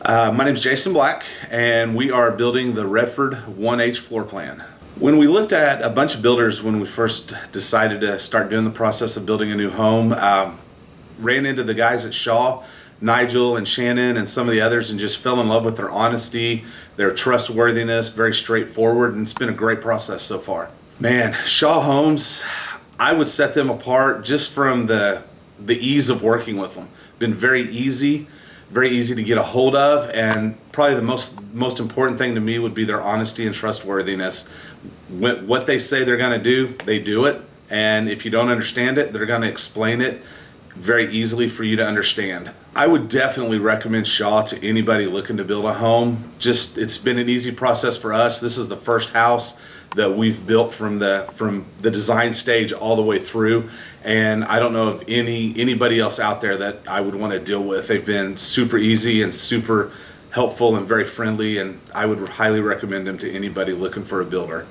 My name is Jason Black, and we are building the Redford 1H floor plan. When we looked at a bunch of builders when we first decided to start doing the process of building a new home, ran into the guys at Shaw, Nigel and Shannon and some of the others, and just fell in love with their honesty, their trustworthiness, very straightforward, and it's been a great process so far. Man, Shaw Homes, I would set them apart just from the ease of working with them. Been very easy to get a hold of, and probably the most important thing to me would be their honesty and trustworthiness. What they say they're going to do, they do it, and if you don't understand it, they're going to explain it very easily for you to understand. I would definitely recommend Shaw to anybody looking to build a home. It's been an easy process for us. This is the first house that we've built from the design stage all the way through, and I don't know of anybody else out there that I would want to deal with. They've been super easy and super helpful and very friendly, and I would highly recommend them to anybody looking for a builder.